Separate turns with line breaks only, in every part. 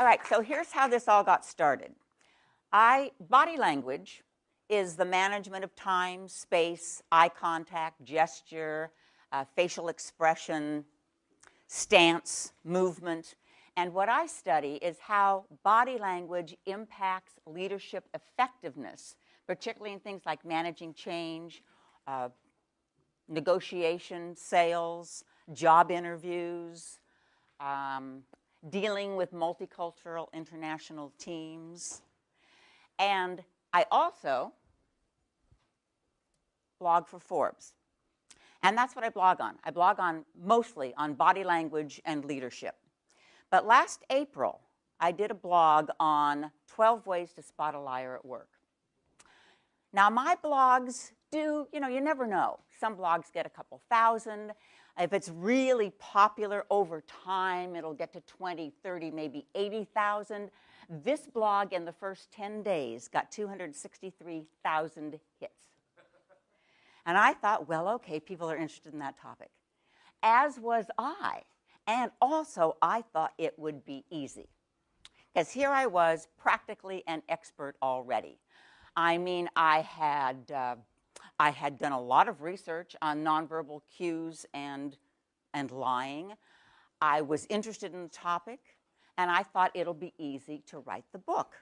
All right, so here's how this all got started. Body language is the management of time, space, eye contact, gesture, facial expression, stance, movement. And what I study is how body language impacts leadership effectiveness, particularly in things like managing change, negotiation, sales, job interviews, dealing with multicultural international teams. And I also blog for Forbes. And that's what I blog on. I blog on mostly on body language and leadership. But last April, I did a blog on 12 ways to spot a liar at work. Now, my blogs do, you never know. Some blogs get a couple thousand. If it's really popular over time, it'll get to 20, 30, maybe 80,000. This blog in the first 10 days got 263,000 hits. And I thought, well, okay, people are interested in that topic. As was I. And also, I thought it would be easy. Because here I was, practically an expert already. I mean, I had done a lot of research on nonverbal cues and lying. I was interested in the topic, and I thought it'll be easy to write the book.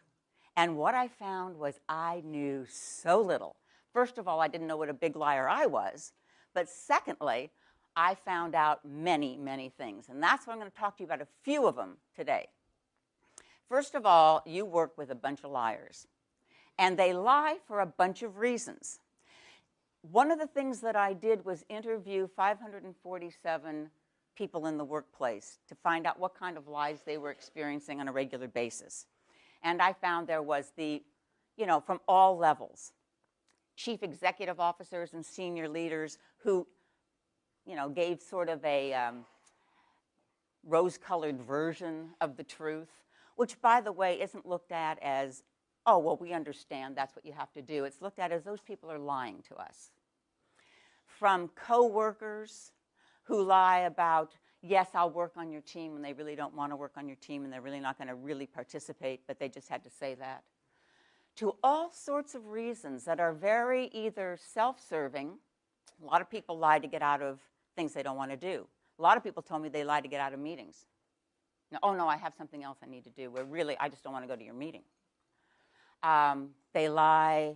And what I found was I knew so little. First of all, I didn't know what a big liar I was. But secondly, I found out many, many things. And that's what I'm going to talk to you about, a few of them today. First of all, you work with a bunch of liars. And they lie for a bunch of reasons. One of the things that I did was interview 547 people in the workplace to find out what kind of lies they were experiencing on a regular basis. And I found there was from all levels. Chief executive officers and senior leaders who, gave sort of a rose-colored version of the truth, which, by the way, isn't looked at as, oh, well, we understand that's what you have to do. It's looked at as those people are lying to us. From coworkers who lie about, yes, I'll work on your team, and they really don't want to work on your team, and they're really not going to really participate, but they just had to say that. To all sorts of reasons that are very either self-serving. A lot of people lie to get out of things they don't want to do. A lot of people told me they lie to get out of meetings. Oh, no, I have something else I need to do, where really I just don't want to go to your meeting. They lie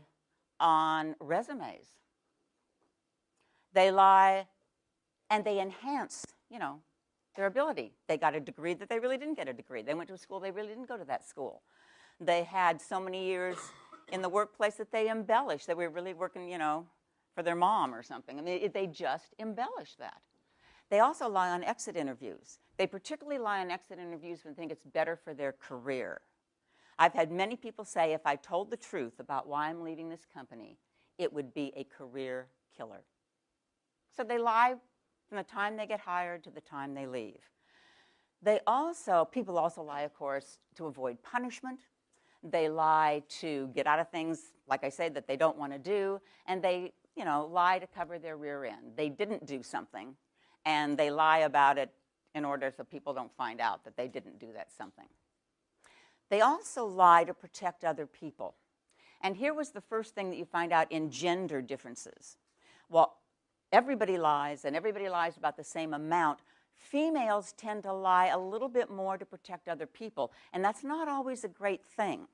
on resumes. They lie and they enhance, their ability. They got a degree that they really didn't get a degree. They went to a school they really didn't go to that school. They had so many years in the workplace that they embellished, that we were really working, for their mom or something. I mean, they just embellish that. They also lie on exit interviews. They particularly lie on exit interviews when they think it's better for their career. I've had many people say if I told the truth about why I'm leaving this company, it would be a career killer. So they lie from the time they get hired to the time they leave. People also lie, of course, to avoid punishment. They lie to get out of things, like I say, that they don't want to do. And they, lie to cover their rear end. They didn't do something, and they lie about it in order so people don't find out that they didn't do that something. They also lie to protect other people. And here was the first thing that you find out in gender differences. Well, everybody lies, and everybody lies about the same amount. Females tend to lie a little bit more to protect other people, and that's not always a great thing.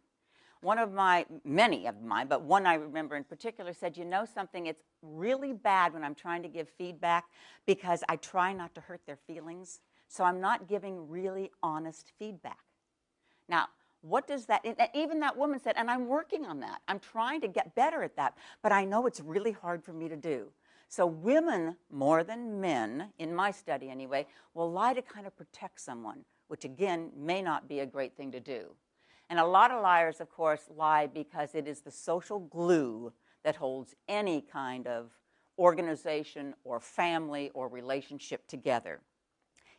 Many of mine, but one I remember in particular said, something, it's really bad when I'm trying to give feedback because I try not to hurt their feelings, so I'm not giving really honest feedback. Now, what does that, even that woman said, and I'm working on that. I'm trying to get better at that, but I know it's really hard for me to do. So women, more than men, in my study anyway, will lie to kind of protect someone, which again may not be a great thing to do. And a lot of liars, of course, lie because it is the social glue that holds any kind of organization or family or relationship together.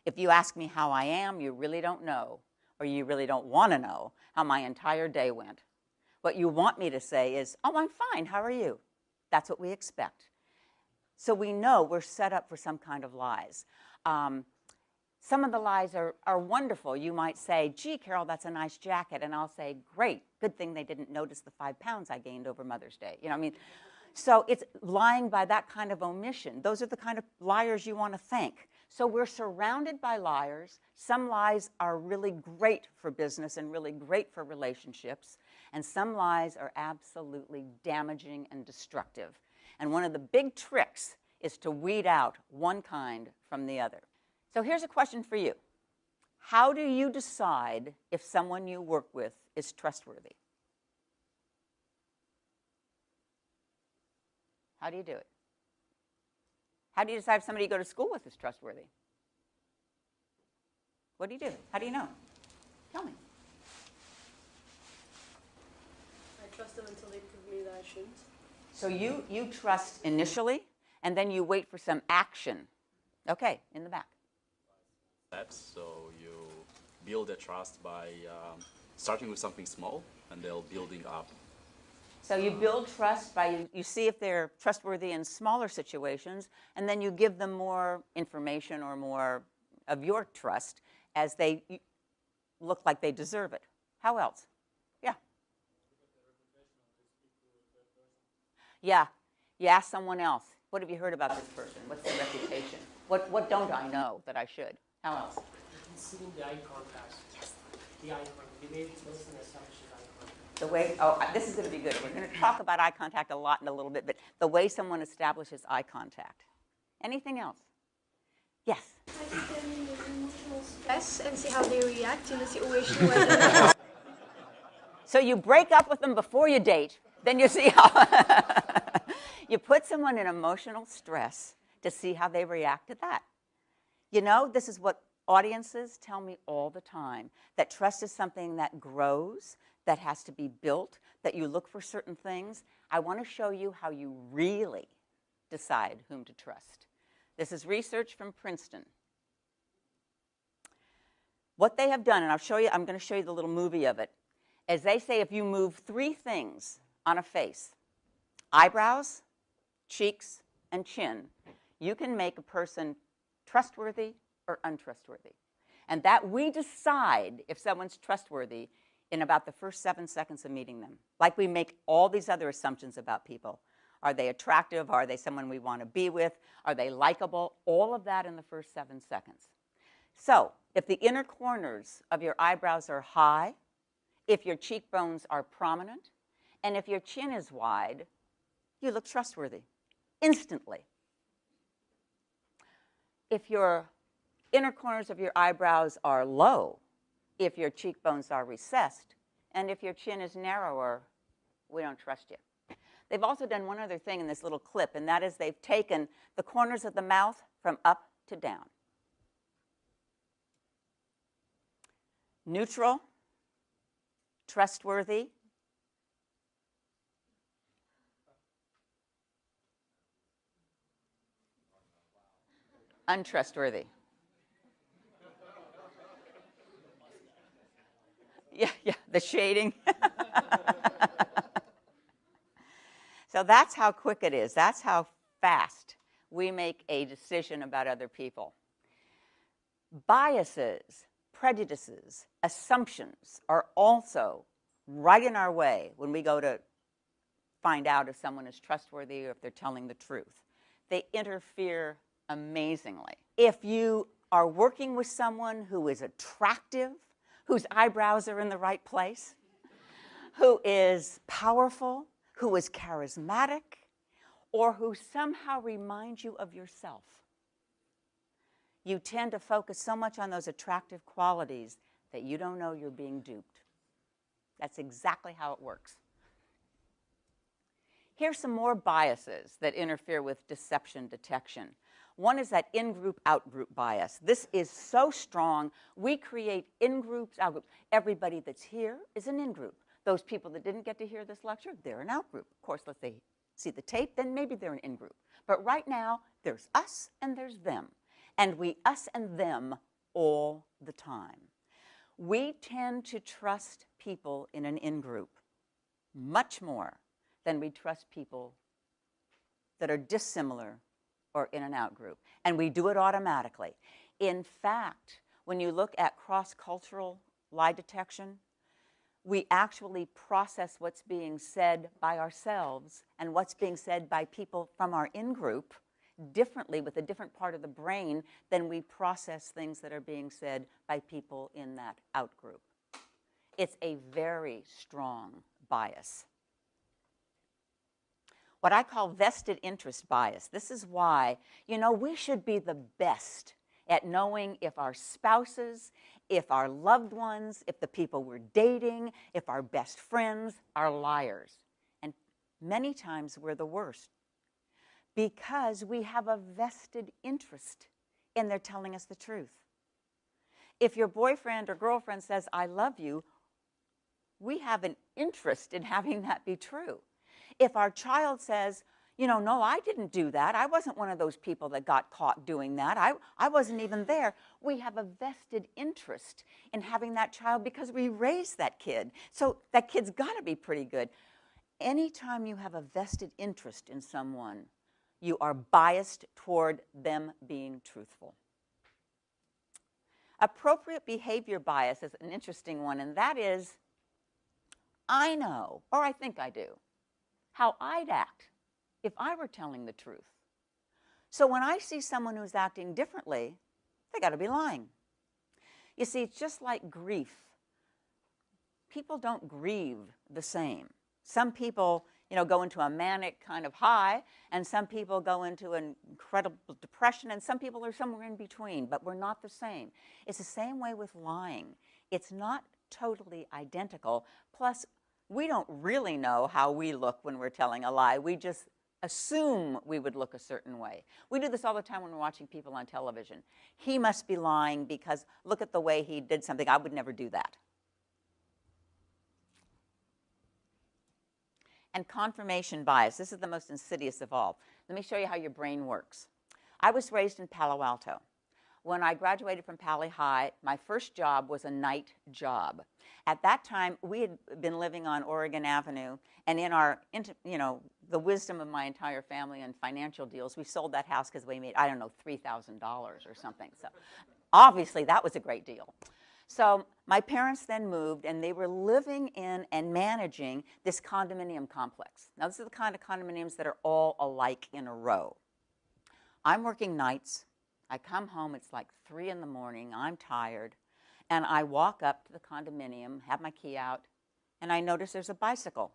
If you ask me how I am, you really don't know, or you really don't want to know how my entire day went. What you want me to say is, oh, I'm fine, how are you? That's what we expect. So we know we're set up for some kind of lies. Some of the lies are wonderful. You might say, gee, Carol, that's a nice jacket. And I'll say, great, good thing they didn't notice the 5 pounds I gained over Mother's Day. You know what I mean? So it's lying by that kind of omission. Those are the kind of liars you want to thank. So we're surrounded by liars. Some lies are really great for business and really great for relationships. And some lies are absolutely damaging and destructive. And one of the big tricks is to weed out one kind from the other. So here's a question for you. How do you decide if someone you work with is trustworthy? How do you do it? How do you decide if somebody you go to school with is trustworthy? What do you do? How do you know? Tell me.
I trust them until they prove me that I shouldn't.
So you trust initially, and then you wait for some action. Okay, in the back.
Steps. So you build that trust by starting with something small and they'll building up.
So you build trust by you see if they're trustworthy in smaller situations, and then you give them more information or more of your trust as they look like they deserve it. How else? Yeah. Yeah. You ask someone else, what have you heard about this person? What's their reputation? What don't I know that I should? How else?
You can see the eye contact. Yes. The eye contact. The way the person establishes eye contact.
The way, this is going to be good. We're going to talk about eye contact a lot in a little bit, but the way someone establishes eye contact. Anything else? Yes?
I can their emotional stress and see how they react in a situation where they're
So you break up with them before you date, then you see how you put someone in emotional stress to see how they react to that. You know, this is what audiences tell me all the time, that trust is something that grows, that has to be built, that you look for certain things. I want to show you how you really decide whom to trust. This is research from Princeton. What they have done, and I'm going to show you the little movie of it, is they say if you move 3 things on a face, eyebrows, cheeks, and chin, you can make a person trustworthy or untrustworthy. And that we decide if someone's trustworthy in about the first 7 seconds of meeting them. Like we make all these other assumptions about people. Are they attractive? Are they someone we want to be with? Are they likable? All of that in the first 7 seconds. So if the inner corners of your eyebrows are high, if your cheekbones are prominent, and if your chin is wide, you look trustworthy instantly. If your inner corners of your eyebrows are low, if your cheekbones are recessed, and if your chin is narrower, we don't trust you. They've also done one other thing in this little clip, and that is they've taken the corners of the mouth from up to down. Neutral, trustworthy, untrustworthy. Yeah, the shading. So that's how quick it is. That's how fast we make a decision about other people. Biases, prejudices, assumptions are also right in our way when we go to find out if someone is trustworthy or if they're telling the truth. They interfere amazingly. If you are working with someone who is attractive, whose eyebrows are in the right place, who is powerful, who is charismatic, or who somehow reminds you of yourself, you tend to focus so much on those attractive qualities that you don't know you're being duped. That's exactly how it works. Here's some more biases that interfere with deception detection. One is that in-group, out-group bias. This is so strong, we create in-groups, out-groups. Everybody that's here is an in-group. Those people that didn't get to hear this lecture, they're an out-group. Of course, let's say see the tape, then maybe they're an in-group. But right now, there's us and there's them. And we us and them all the time. We tend to trust people in an in-group much more than we trust people that are dissimilar or in an out-group. And we do it automatically. In fact, when you look at cross-cultural lie detection, we actually process what's being said by ourselves and what's being said by people from our in-group differently with a different part of the brain than we process things that are being said by people in that out-group. It's a very strong bias. What I call vested interest bias. This is why, we should be the best at knowing if our spouses, if our loved ones, if the people we're dating, if our best friends are liars. And many times we're the worst because we have a vested interest in their telling us the truth. If your boyfriend or girlfriend says, "I love you," we have an interest in having that be true. If our child says, "No, I didn't do that. I wasn't one of those people that got caught doing that. I wasn't even there," we have a vested interest in having that child because we raised that kid. So that kid's got to be pretty good. Anytime you have a vested interest in someone, you are biased toward them being truthful. Appropriate behavior bias is an interesting one, and that is, I know, or I think I do, how I'd act if I were telling the truth. So when I see someone who's acting differently, they got to be lying. You see, it's just like grief. People don't grieve the same. Some people, go into a manic kind of high, and some people go into an incredible depression, and some people are somewhere in between, but we're not the same. It's the same way with lying. It's not totally identical. Plus, we don't really know how we look when we're telling a lie. We just assume we would look a certain way. We do this all the time when we're watching people on television. He must be lying because look at the way he did something. I would never do that. And confirmation bias. This is the most insidious of all. Let me show you how your brain works. I was raised in Palo Alto. When I graduated from Pali High, my first job was a night job. At that time, we had been living on Oregon Avenue, and in our, the wisdom of my entire family and financial deals, we sold that house because we made, $3,000 or something. So obviously, that was a great deal. So my parents then moved, and they were living in and managing this condominium complex. Now, this is the kind of condominiums that are all alike in a row. I'm working nights. I come home, it's like 3 in the morning, I'm tired, and I walk up to the condominium, have my key out, and I notice there's a bicycle.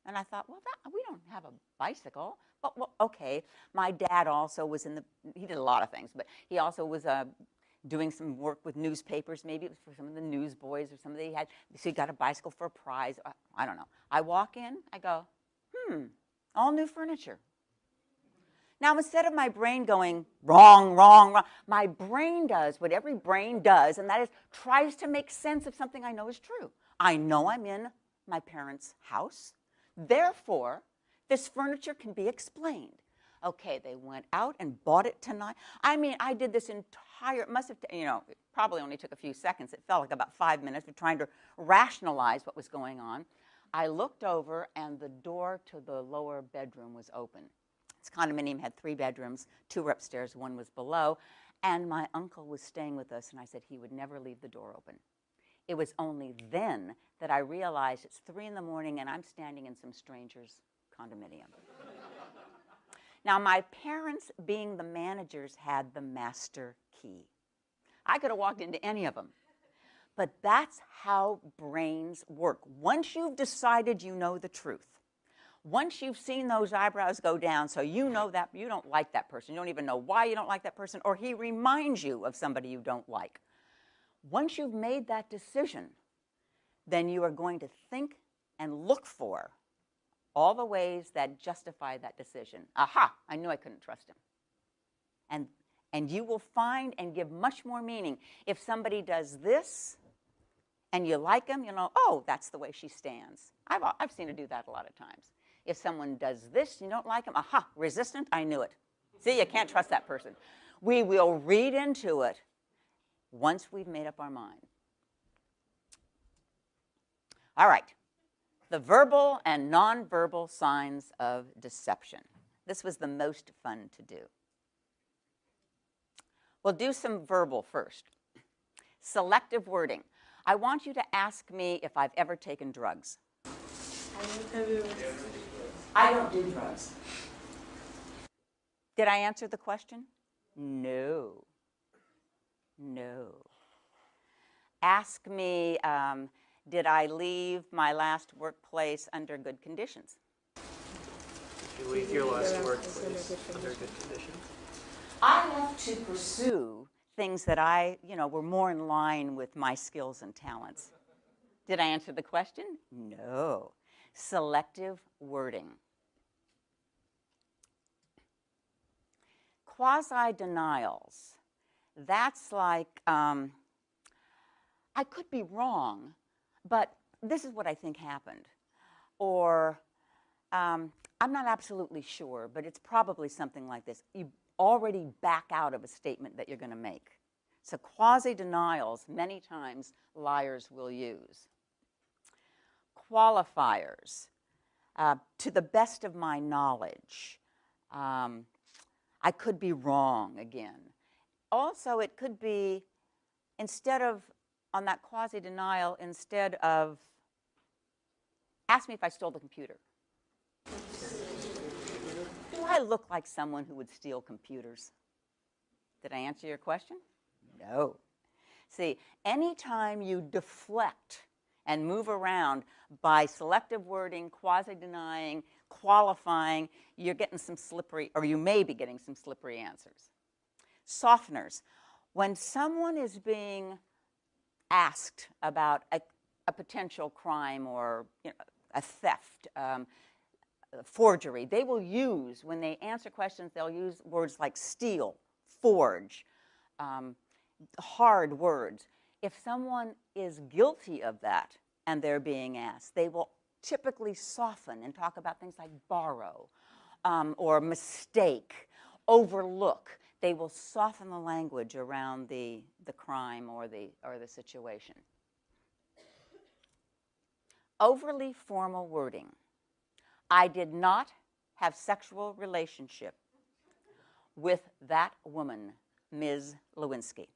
And I thought, well, we don't have a bicycle, but well, okay. My dad also was he did a lot of things, but he also was doing some work with newspapers. Maybe it was for some of the newsboys or somebody he had, so he got a bicycle for a prize. I don't know. I walk in, I go, all new furniture. Now, instead of my brain going, wrong, wrong, wrong, my brain does what every brain does, and that is tries to make sense of something I know is true. I know I'm in my parents' house. Therefore, this furniture can be explained. Okay, they went out and bought it tonight. I mean, I did this entire, it must have, it probably only took a few seconds. It felt like about 5 minutes of trying to rationalize what was going on. I looked over, and the door to the lower bedroom was open. This condominium had 3 bedrooms, 2 were upstairs, 1 was below, and my uncle was staying with us, and I said he would never leave the door open. It was only then that I realized it's 3 in the morning, and I'm standing in some stranger's condominium. Now, my parents, being the managers, had the master key. I could have walked into any of them. But that's how brains work. Once you've decided you know the truth, once you've seen those eyebrows go down, so you know that you don't like that person, you don't even know why you don't like that person, or he reminds you of somebody you don't like. Once you've made that decision, then you are going to think and look for all the ways that justify that decision. Aha, I knew I couldn't trust him. And you will find and give much more meaning. If somebody does this and you like them, oh, that's the way she stands. I've seen her do that a lot of times. If someone does this, you don't like them, aha, resistant, I knew it. See, you can't trust that person. We will read into it once we've made up our mind. All right, the verbal and nonverbal signs of deception. This was the most fun to do. We'll do some verbal first. Selective wording. I want you to ask me if I've ever taken drugs. I don't do drugs. Did I answer the question? No. No. Ask me, did I leave my last workplace under good conditions?
Did you leave your last workplace under good conditions?
I love to pursue things that were more in line with my skills and talents. Did I answer the question? No. Selective wording. Quasi-denials. That's like, I could be wrong, but this is what I think happened. Or, I'm not absolutely sure, but it's probably something like this. You already back out of a statement that you're going to make. So quasi-denials, many times, liars will use. Qualifiers. To the best of my knowledge. I could be wrong again. Also, it could be, instead of, on that quasi-denial, instead of, ask me if I stole the computer. Do I look like someone who would steal computers? Did I answer your question? No. See, anytime you deflect and move around by selective wording, quasi-denying, qualifying, you're getting some slippery, or you may be getting some slippery answers. Softeners. When someone is being asked about a potential crime or a theft, forgery, they will use, when they answer questions, they'll use words like steal, forge, hard words. If someone is guilty of that and they're being asked, they will typically soften and talk about things like borrow or mistake, overlook. They will soften the language around the crime or the situation. Overly formal wording. I did not have sexual relationship with that woman, Ms. Lewinsky.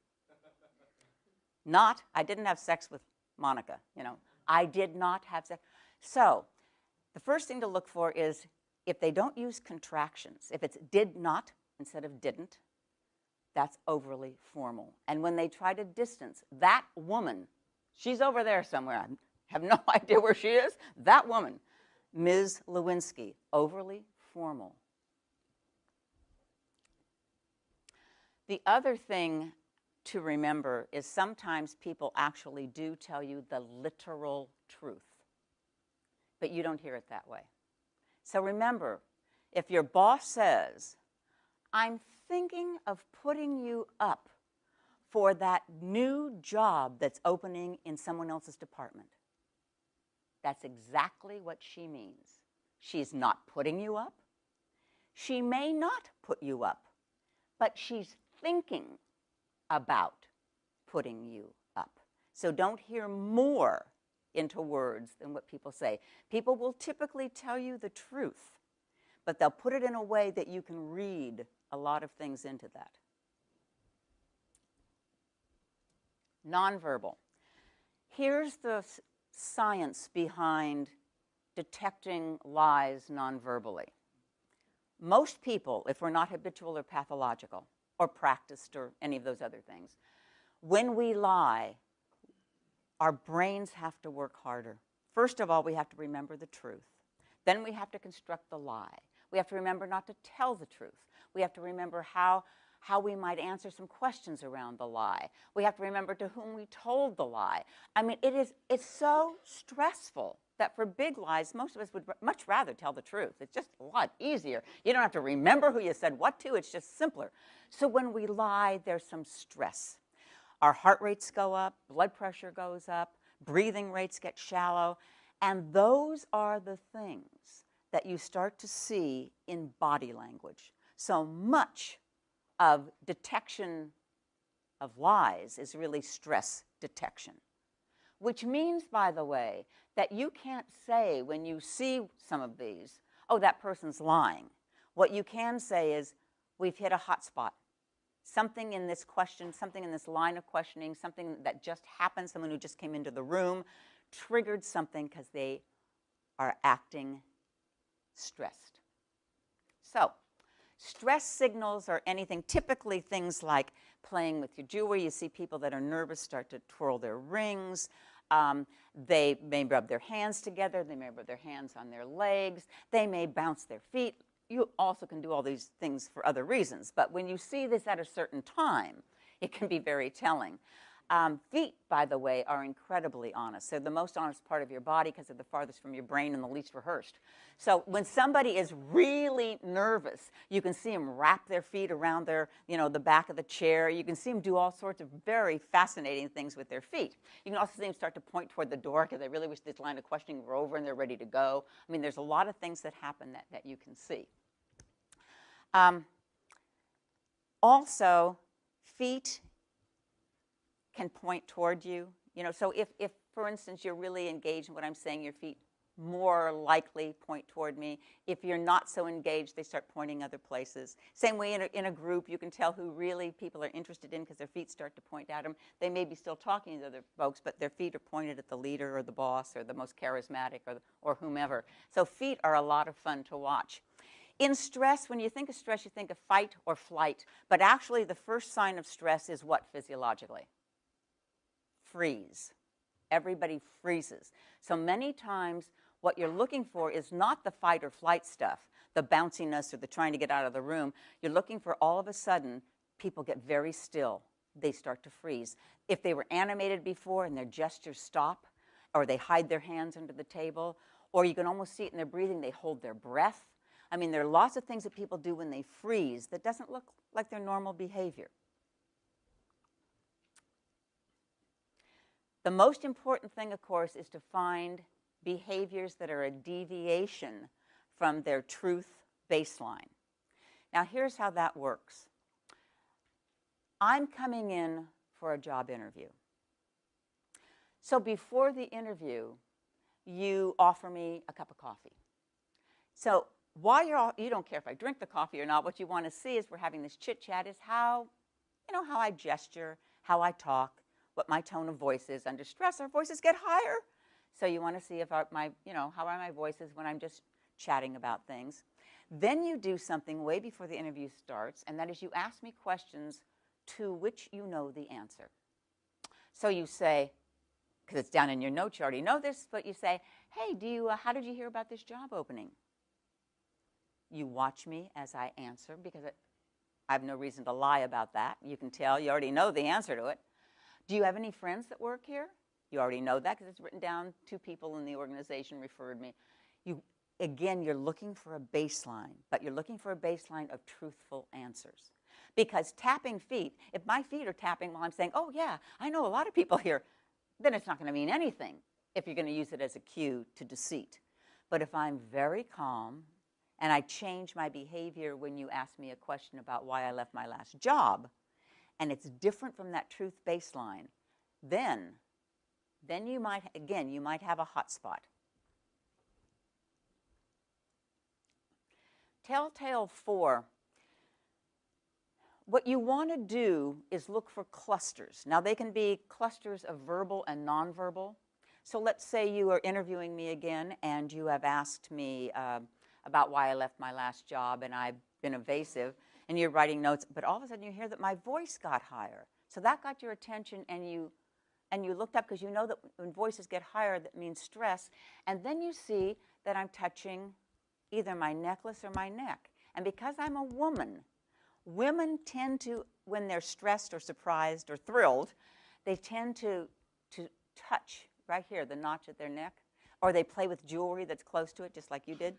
Not, I didn't have sex with Monica, I did not have sex. So, the first thing to look for is if they don't use contractions, if it's did not instead of didn't, that's overly formal. And when they try to distance that woman, she's over there somewhere, I have no idea where she is, that woman, Ms. Lewinsky, overly formal. The other thing to remember is sometimes people actually do tell you the literal truth, but you don't hear it that way. So remember, if your boss says, I'm thinking of putting you up for that new job that's opening in someone else's department, that's exactly what she means. She's not putting you up. She may not put you up, but she's thinking about putting you up. So don't hear more into words than what people say. People will typically tell you the truth, but they'll put it in a way that you can read a lot of things into that. Nonverbal. Here's the science behind detecting lies nonverbally. Most people, if we're not habitual or pathological or practiced or any of those other things, when we lie, our brains have to work harder. First of all, we have to remember the truth. Then we have to construct the lie. We have to remember not to tell the truth. We have to remember how we might answer some questions around the lie. We have to remember to whom we told the lie. I mean, it's so stressful that for big lies, most of us would much rather tell the truth. It's just a lot easier. You don't have to remember who you said what to. It's just simpler. So when we lie, there's some stress. Our heart rates go up, blood pressure goes up, breathing rates get shallow, and those are the things that you start to see in body language. So much of detection of lies is really stress detection, which means, by the way, that you can't say when you see some of these, oh, that person's lying. What you can say is, we've hit a hot spot. something in this question, something in this line of questioning, something that just happened, someone who just came into the room, triggered something because they are acting stressed. So, stress signals are anything, typically things like playing with your jewelry. You see people that are nervous start to twirl their rings. They may rub their hands together. They may rub their hands on their legs. They may bounce their feet. You also can do all these things for other reasons. But when you see this at a certain time, it can be very telling. Feet, by the way, are incredibly honest. They're the most honest part of your body because they're the farthest from your brain and the least rehearsed. So when somebody is really nervous, you can see them wrap their feet around their, the back of the chair. You can see them do all sorts of very fascinating things with their feet. You can also see them start to point toward the door because they really wish this line of questioning were over and they're ready to go. I mean, there's a lot of things that happen that you can see. Also, feet can point toward you. So if, for instance, you're really engaged in what I'm saying, your feet more likely point toward me. If you're not so engaged, they start pointing other places. Same way in a group, you can tell who really people are interested in because their feet start to point at them. They may be still talking to other folks, but their feet are pointed at the leader or the boss or the most charismatic or whomever. So feet are a lot of fun to watch. In stress, when you think of stress, you think of fight or flight. But actually, the first sign of stress is what physiologically? Freeze. Everybody freezes. So many times what you're looking for is not the fight or flight stuff, the bounciness or the trying to get out of the room. You're looking for all of a sudden people get very still. They start to freeze. If they were animated before and their gestures stop, or they hide their hands under the table, or you can almost see it in their breathing, they hold their breath. I mean, there are lots of things that people do when they freeze that doesn't look like their normal behavior. The most important thing, of course, is to find behaviors that are a deviation from their truth baseline. Now, here's how that works. I'm coming in for a job interview. So before the interview, you offer me a cup of coffee. So while you don't care if I drink the coffee or not, what you want to see is we're having this chit-chat is how I gesture, how I talk, what my tone of voice is. Under stress, our voices get higher. So you want to see if how are my voices when I'm just chatting about things. Then you do something way before the interview starts, and that is you ask me questions to which you know the answer. So you say, because it's down in your notes, you already know this, but you say, hey, how did you hear about this job opening? You watch me as I answer, because I have no reason to lie about that. You can tell you already know the answer to it. Do you have any friends that work here? You already know that because it's written down. 2 people in the organization referred me. Again, you're looking for a baseline, but you're looking for a baseline of truthful answers. Because tapping feet, if my feet are tapping while I'm saying, oh yeah, I know a lot of people here, then it's not going to mean anything if you're going to use it as a cue to deceit. But if I'm very calm and I change my behavior when you ask me a question about why I left my last job, and it's different from that truth baseline, then you might have a hot spot. Telltale 4, what you want to do is look for clusters. Now, they can be clusters of verbal and nonverbal. So let's say you are interviewing me again, and you have asked me about why I left my last job, and I've been evasive, and you're writing notes, but all of a sudden you hear that my voice got higher. So that got your attention, and you looked up because you know that when voices get higher, that means stress. And then you see that I'm touching either my necklace or my neck. And because I'm a woman, women tend to, when they're stressed or surprised or thrilled, they tend to touch right here, the notch at their neck, or they play with jewelry that's close to it, just like you did.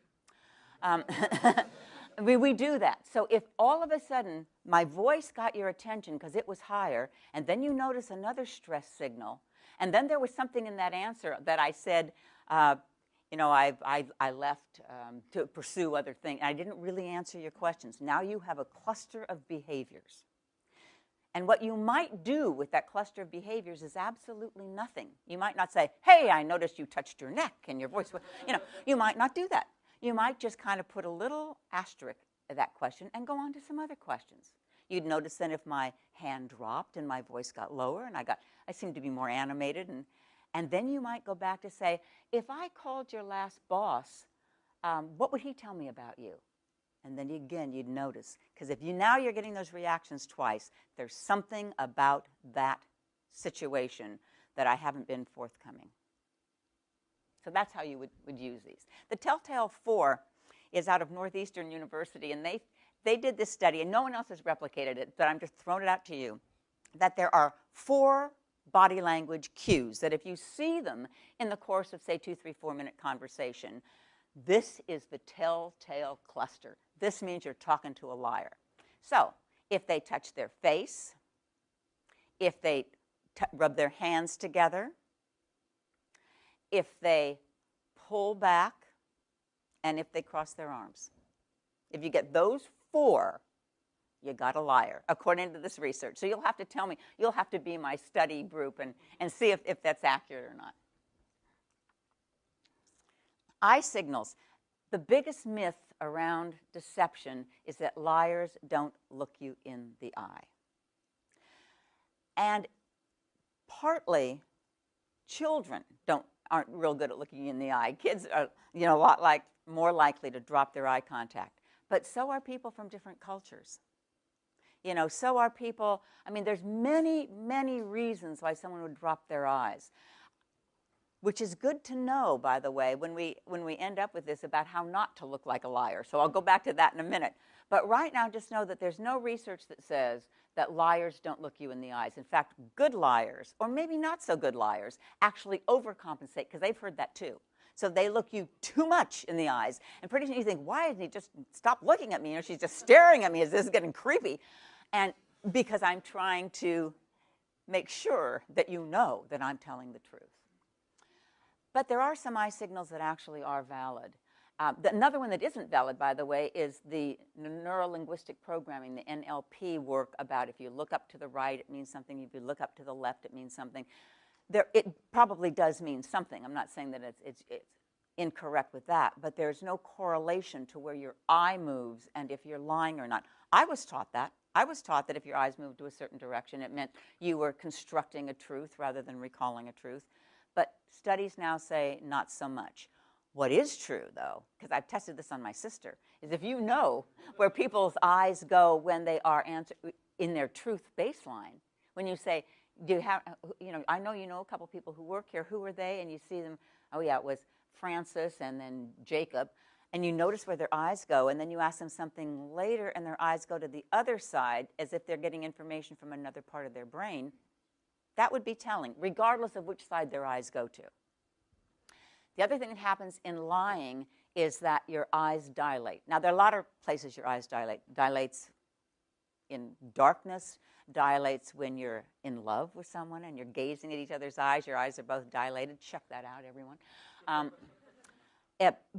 We do that. So if all of a sudden my voice got your attention because it was higher, and then you notice another stress signal, and then there was something in that answer that I said, I left to pursue other things. I didn't really answer your questions. Now you have a cluster of behaviors. And what you might do with that cluster of behaviors is absolutely nothing. You might not say, hey, I noticed you touched your neck and your voice, you might not do that. You might just kind of put a little asterisk at that question and go on to some other questions. You'd notice then if my hand dropped and my voice got lower and I seemed to be more animated. And then you might go back to say, if I called your last boss, what would he tell me about you? And then again, you'd notice. Because if now you're getting those reactions twice, there's something about that situation that I haven't been forthcoming. So that's how you would use these. The Telltale 4 is out of Northeastern University, and they did this study, and no one else has replicated it, but I'm just throwing it out to you, that there are 4 body language cues that if you see them in the course of, say, 2, 3, 4-minute conversation, this is the telltale cluster. This means you're talking to a liar. So if they touch their face, if they rub their hands together, if they pull back, and if they cross their arms. If you get those 4, you got a liar, according to this research. So you'll have to tell me, you'll have to be my study group and see if that's accurate or not. Eye signals. The biggest myth around deception is that liars don't look you in the eye. And partly, children aren't real good at looking you in the eye. Kids are, more likely to drop their eye contact. But so are people from different cultures. So are people, there's many, many reasons why someone would drop their eyes, which is good to know, by the way, when we end up with this about how not to look like a liar. So I'll go back to that in a minute. But right now, just know that there's no research that says that liars don't look you in the eyes. In fact, good liars, or maybe not so good liars, actually overcompensate, because they've heard that too. So they look you too much in the eyes. And pretty soon you think, why didn't he just stop looking at me? She's just staring at me. This is getting creepy. And because I'm trying to make sure that you know that I'm telling the truth. But there are some eye signals that actually are valid. Another one that isn't valid, by the way, is the neuro-linguistic programming, the NLP work about if you look up to the right, it means something. If you look up to the left, it means something. It probably does mean something. I'm not saying that it's incorrect with that, but there's no correlation to where your eye moves and if you're lying or not. I was taught that. I was taught that if your eyes moved to a certain direction, it meant you were constructing a truth rather than recalling a truth. But studies now say not so much. What is true, though, because I've tested this on my sister, is if you know where people's eyes go when they are in their truth baseline, when you say, do you have, I know you know a couple people who work here. Who are they? And you see them, oh, yeah, it was Francis and then Jacob. And you notice where their eyes go, and then you ask them something later, and their eyes go to the other side as if they're getting information from another part of their brain. That would be telling, regardless of which side their eyes go to. The other thing that happens in lying is that your eyes dilate. Now, there are a lot of places your eyes dilate. Dilates in darkness, dilates when you're in love with someone and you're gazing at each other's eyes. Your eyes are both dilated. Check that out, everyone.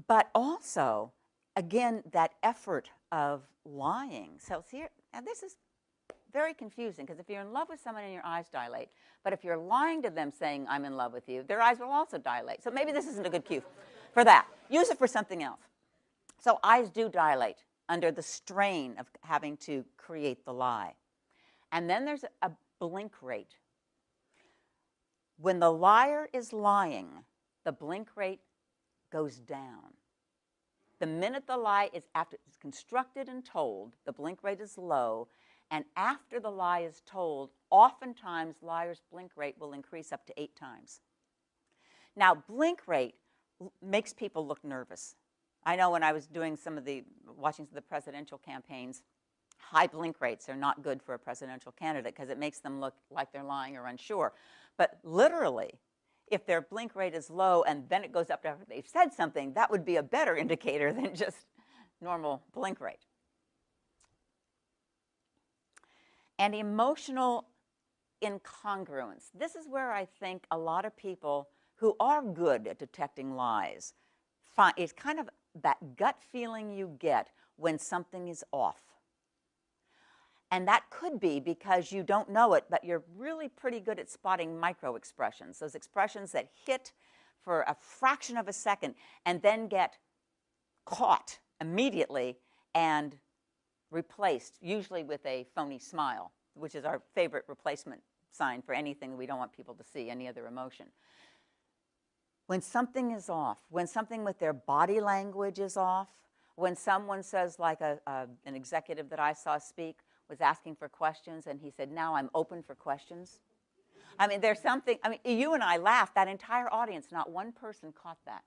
But also, again, that effort of lying. So here, and this is very confusing, because if you're in love with someone and your eyes dilate, but if you're lying to them saying, I'm in love with you, their eyes will also dilate. So maybe this isn't a good cue for that. Use it for something else. So eyes do dilate under the strain of having to create the lie. And then there's a blink rate. When the liar is lying, the blink rate goes down. The minute the lie is after it's constructed and told, the blink rate is low. And after the lie is told, oftentimes liars' blink rate will increase up to 8 times. Now, blink rate makes people look nervous. I know when I was doing watching some of the presidential campaigns, high blink rates are not good for a presidential candidate because it makes them look like they're lying or unsure. But literally, if their blink rate is low and then it goes up after they've said something, that would be a better indicator than just normal blink rate. And emotional incongruence. This is where I think a lot of people who are good at detecting lies find it's kind of that gut feeling you get when something is off. And that could be because you don't know it, but you're really pretty good at spotting micro expressions, those expressions that hit for a fraction of a second and then get caught immediately and replaced, usually with a phony smile, which is our favorite replacement sign for anything that we don't want people to see, any other emotion. When something is off, when something with their body language is off, when someone says, like an executive that I saw speak was asking for questions, and he said, now I'm open for questions. I mean, there's something, I mean, you and I laughed, that entire audience, not one person caught that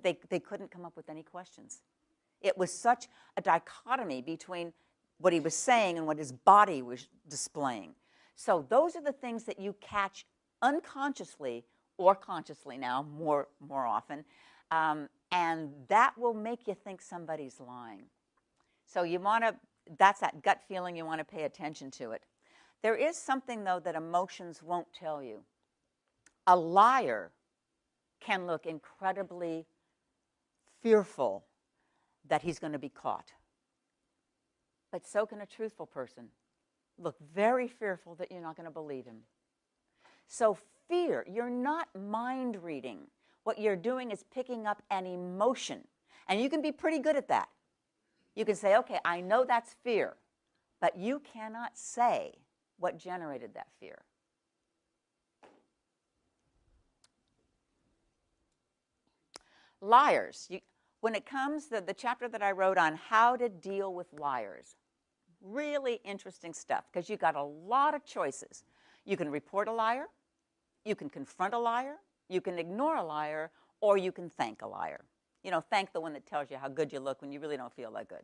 they couldn't come up with any questions. It was such a dichotomy between what he was saying and what his body was displaying. So those are the things that you catch unconsciously or consciously now, more often, and that will make you think somebody's lying. So you want to, that's that gut feeling, you want to pay attention to it. There is something, though, that emotions won't tell you. A liar can look incredibly fearful that he's going to be caught. But so can a truthful person look very fearful that you're not going to believe him. So fear, you're not mind reading. What you're doing is picking up an emotion. And you can be pretty good at that. You can say, okay, I know that's fear, but you cannot say what generated that fear. Liars. When it comes to the chapter that I wrote on how to deal with liars, really interesting stuff, because you've got a lot of choices. You can report a liar, you can confront a liar, you can ignore a liar, or you can thank a liar. You know, thank the one that tells you how good you look when you really don't feel that good.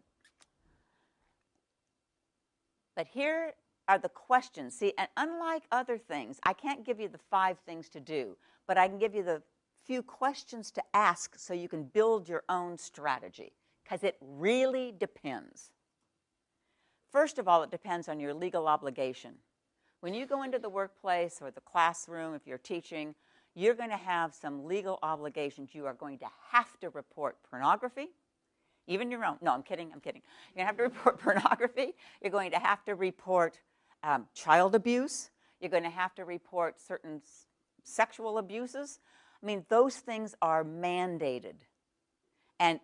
But here are the questions. See, and unlike other things, I can't give you the 5 things to do, but I can give you the few questions to ask so you can build your own strategy, because it really depends. First of all, it depends on your legal obligation. When you go into the workplace or the classroom, if you're teaching, you're going to have some legal obligations. You are going to have to report pornography, even your own. No, I'm kidding. You're going to have to report pornography. You're going to have to report child abuse. You're going to have to report certain sexual abuses. I mean, those things are mandated. And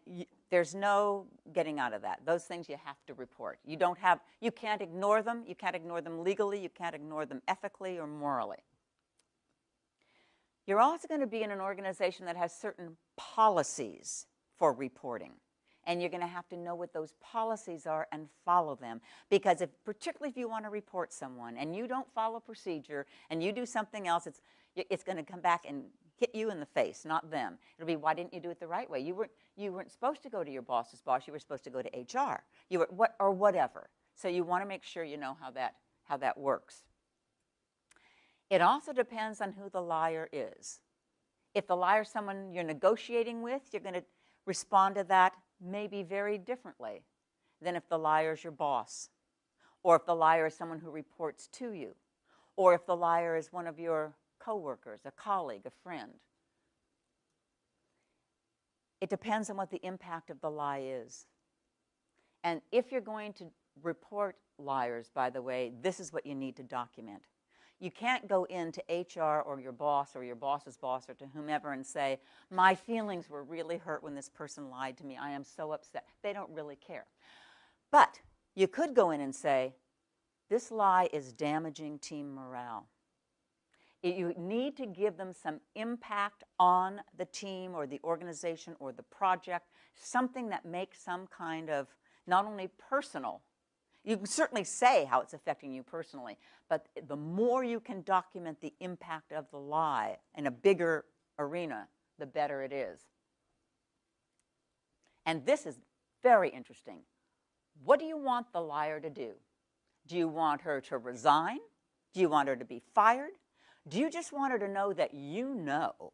there's no getting out of that. Those things you have to report. You can't ignore them. You can't ignore them legally. You can't ignore them ethically or morally. You're also going to be in an organization that has certain policies for reporting. And you're going to have to know what those policies are and follow them. Because particularly if you want to report someone and you don't follow procedure and you do something else, it's going to come back and hit you in the face, not them. It'll be, why didn't you do it the right way? You weren't supposed to go to your boss's boss. You were supposed to go to HR. Or whatever. So you want to make sure you know how that works. It also depends on who the liar is. If the liar is someone you're negotiating with, you're going to respond to that maybe very differently than if the liar is your boss, or if the liar is someone who reports to you, or if the liar is one of your coworkers, a colleague, a friend. It depends on what the impact of the lie is. And if you're going to report liars, by the way, this is what you need to document. You can't go into HR or your boss's boss or to whomever and say, my feelings were really hurt when this person lied to me. I am so upset. They don't really care. But you could go in and say, this lie is damaging team morale. You need to give them some impact on the team or the organization or the project, something that makes some kind of not only personal. You can certainly say how it's affecting you personally, but the more you can document the impact of the lie in a bigger arena, the better it is. And this is very interesting. What do you want the liar to do? Do you want her to resign? Do you want her to be fired? Do you just want her to know that you know?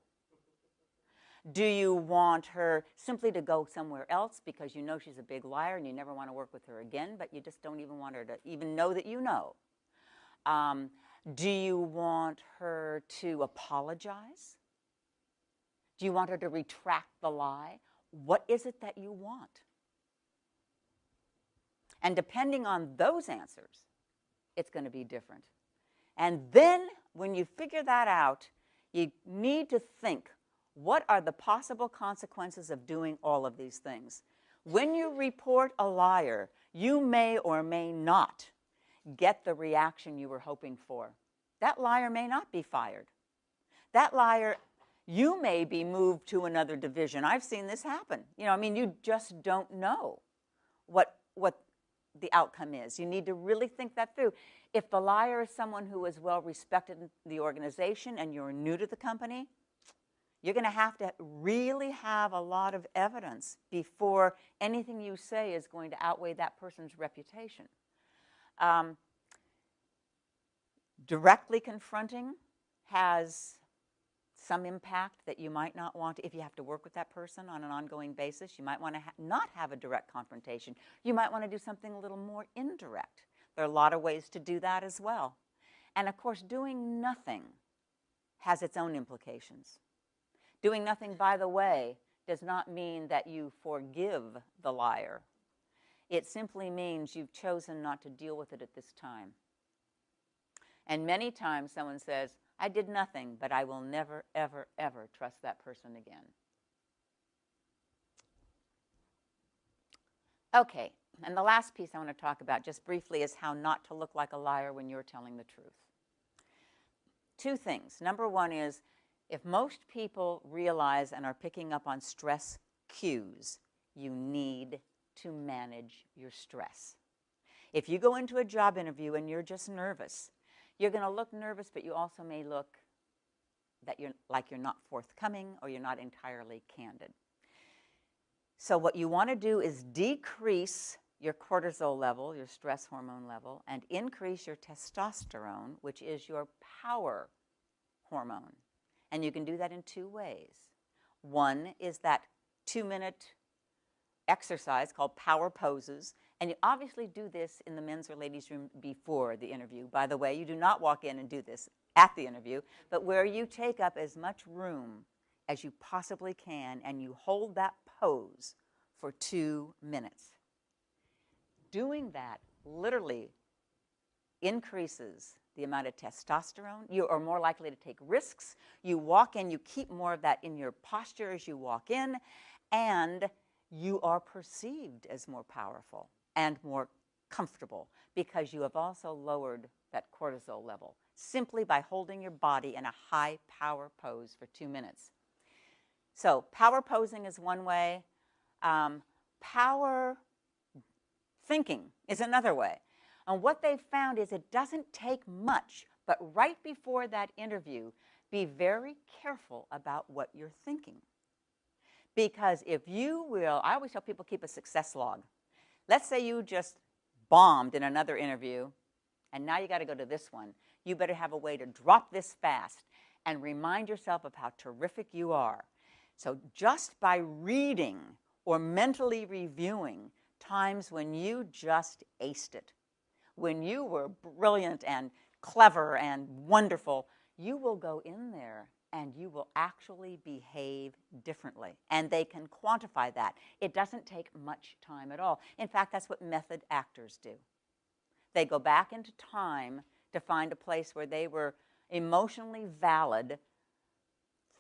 Do you want her simply to go somewhere else because you know she's a big liar and you never want to work with her again, but you just don't even want her to even know that you know? Do you want her to apologize? Do you want her to retract the lie? What is it that you want? And depending on those answers, it's going to be different. And then when you figure that out, you need to think, what are the possible consequences of doing all of these things? When you report a liar, you may or may not get the reaction you were hoping for. That liar may not be fired. That liar, you may be moved to another division. I've seen this happen. You know, I mean, you just don't know what the outcome is. You need to really think that through. If the liar is someone who is well respected in the organization and you're new to the company, you're going to really have a lot of evidence before anything you say is going to outweigh that person's reputation. Directly confronting has some impact that you might not want if you have to work with that person on an ongoing basis. You might want to not have a direct confrontation. You might want to do something a little more indirect. There are a lot of ways to do that as well. And of course, doing nothing has its own implications. Doing nothing, by the way, does not mean that you forgive the liar. It simply means you've chosen not to deal with it at this time. And many times someone says, I did nothing, but I will never, ever, ever trust that person again. Okay, and the last piece I want to talk about just briefly is how not to look like a liar when you're telling the truth. Two things. Number one is, if most people realize and are picking up on stress cues, you need to manage your stress. If you go into a job interview and you're just nervous, you're going to look nervous, but you also may look that you're not forthcoming or you're not entirely candid. So what you want to do is decrease your cortisol level, your stress hormone level, and increase your testosterone, which is your power hormone. And you can do that in two ways. One is that 2-minute exercise called power poses. And you obviously do this in the men's or ladies' room before the interview. By the way, you do not walk in and do this at the interview, but where you take up as much room as you possibly can and you hold that pose for 2 minutes. Doing that literally increases the amount of testosterone. You are more likely to take risks. You walk in, you keep more of that in your posture as you walk in, and you are perceived as more powerful and more comfortable because you have also lowered that cortisol level simply by holding your body in a high power pose for 2 minutes. So power posing is one way. Power thinking is another way. And what they've found is it doesn't take much, but right before that interview, be very careful about what you're thinking. Because if you will, I always tell people keep a success log. Let's say you just bombed in another interview, and now you got to go to this one. You better have a way to drop this fast and remind yourself of how terrific you are. So just by reading or mentally reviewing times when you just aced it, when you were brilliant and clever and wonderful, you will go in there and you will actually behave differently. And they can quantify that. It doesn't take much time at all. In fact, that's what method actors do. They go back into time to find a place where they were emotionally valid,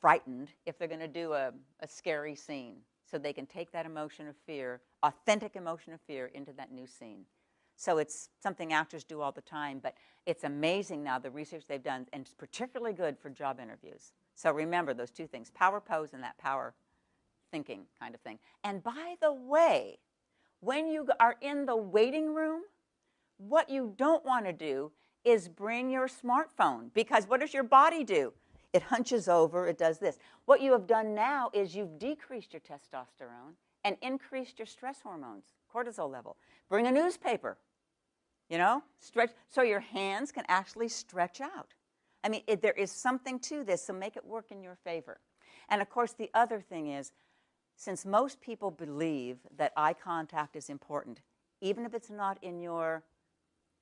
frightened, if they're going to do a scary scene. So they can take that emotion of fear, authentic emotion of fear, into that new scene. So it's something actors do all the time, but it's amazing now the research they've done, and it's particularly good for job interviews. So remember those two things, power pose and that power thinking kind of thing. And by the way, when you are in the waiting room, what you don't want to do is bring your smartphone, because what does your body do? It hunches over, it does this. What you have done now is you've decreased your testosterone and increased your stress hormones, cortisol level. Bring a newspaper, you know, stretch, so your hands can actually stretch out. I mean, there is something to this, so make it work in your favor. And of course, the other thing is, since most people believe that eye contact is important, even if it's not in your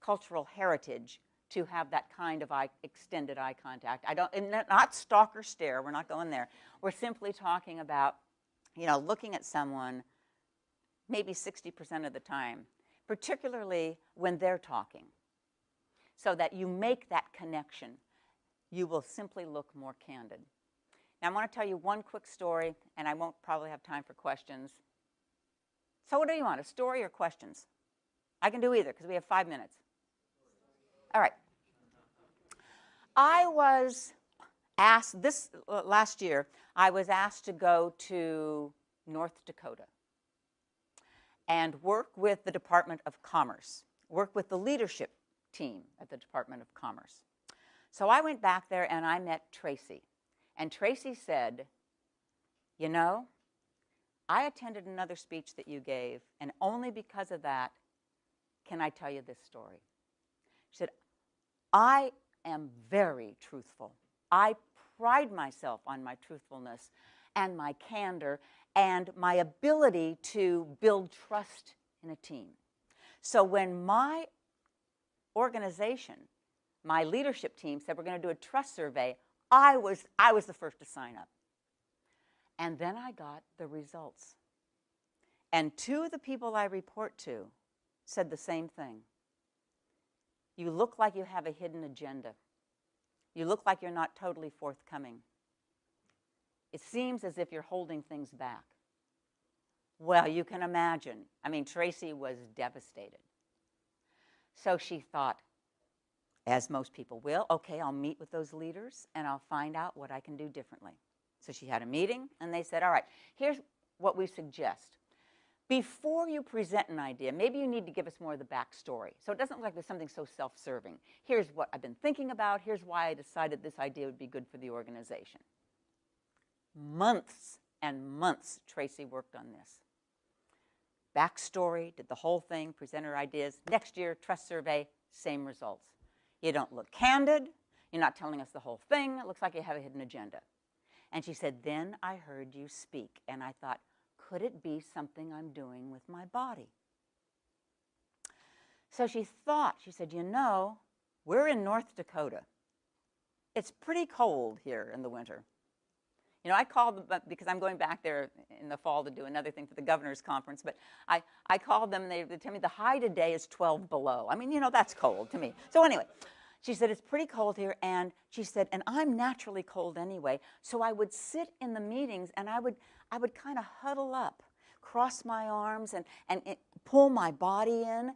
cultural heritage to have that kind of extended eye contact. Not stalker stare, we're not going there. We're simply talking about, you know, looking at someone maybe 60% of the time, particularly when they're talking, so that you make that connection. You will simply look more candid. Now, I want to tell you one quick story, and I won't probably have time for questions. So what do you want, a story or questions? I can do either because we have 5 minutes. All right. I was asked this last year, I was asked to go to North Dakota and work with the Department of Commerce, work with the leadership team at the Department of Commerce. So I went back there and I met Tracy. And Tracy said, you know, I attended another speech that you gave, and only because of that can I tell you this story. She said, I am very truthful. I pride myself on my truthfulness and my candor and my ability to build trust in a team. So when my organization, my leadership team said we're going to do a trust survey, I was the first to sign up. And then I got the results. And 2 of the people I report to said the same thing. You look like you have a hidden agenda. You look like you're not totally forthcoming. It seems as if you're holding things back. Well, you can imagine. I mean, Tracy was devastated. So she thought, as most people will, okay, I'll meet with those leaders and I'll find out what I can do differently. So she had a meeting and they said, all right, here's what we suggest. Before you present an idea, maybe you need to give us more of the backstory. So it doesn't look like there's something so self-serving. Here's what I've been thinking about. Here's why I decided this idea would be good for the organization. Months and months Tracy worked on this. Backstory, did the whole thing, presented her ideas. Next year, trust survey, same results. You don't look candid. You're not telling us the whole thing. It looks like you have a hidden agenda. And she said, then I heard you speak. And I thought, could it be something I'm doing with my body? So she thought, she said, you know, we're in North Dakota. It's pretty cold here in the winter. You know, I called them, because I'm going back there in the fall to do another thing for the governor's conference, but I called them, they tell me the high today is 12 below. I mean, you know, that's cold to me. So anyway, she said, it's pretty cold here, and she said, and I'm naturally cold anyway, so I would sit in the meetings, and I would kind of huddle up, cross my arms, and pull my body in.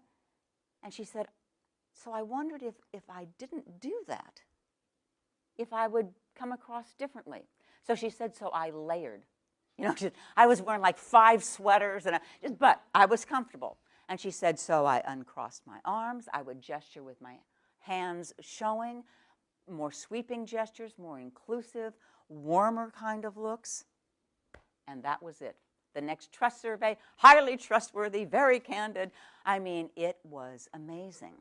And she said, so I wondered if I didn't do that, if I would come across differently. So she said, so I layered. You know, I was wearing like 5 sweaters, but I was comfortable. And she said, so I uncrossed my arms. I would gesture with my hands showing, more sweeping gestures, more inclusive, warmer kind of looks. And that was it. The next trust survey, highly trustworthy, very candid. I mean, it was amazing.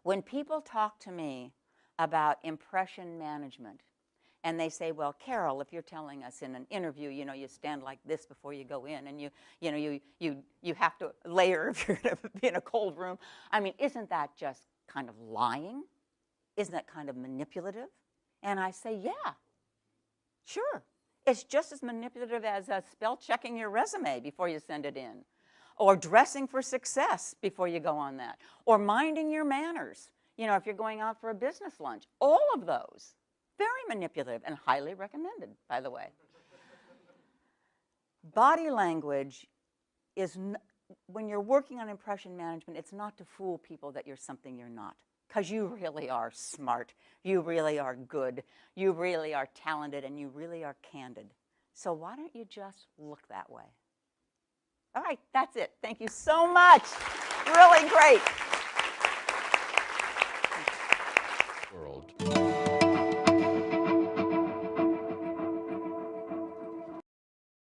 When people talk to me about impression management, and they say, well, Carol, if you're telling us in an interview, you know, you stand like this before you go in, and you have to layer if you're going to be in a cold room. I mean, isn't that just kind of lying? Isn't that kind of manipulative? And I say, yeah, sure. It's just as manipulative as spell checking your resume before you send it in, or dressing for success before you go on that, or minding your manners, you know, if you're going out for a business lunch. All of those. Very manipulative and highly recommended, by the way. Body language is, when you're working on impression management, it's not to fool people that you're something you're not. Because you really are smart. You really are good. You really are talented, and you really are candid. So why don't you just look that way? All right, that's it. Thank you so much. Really great.
World.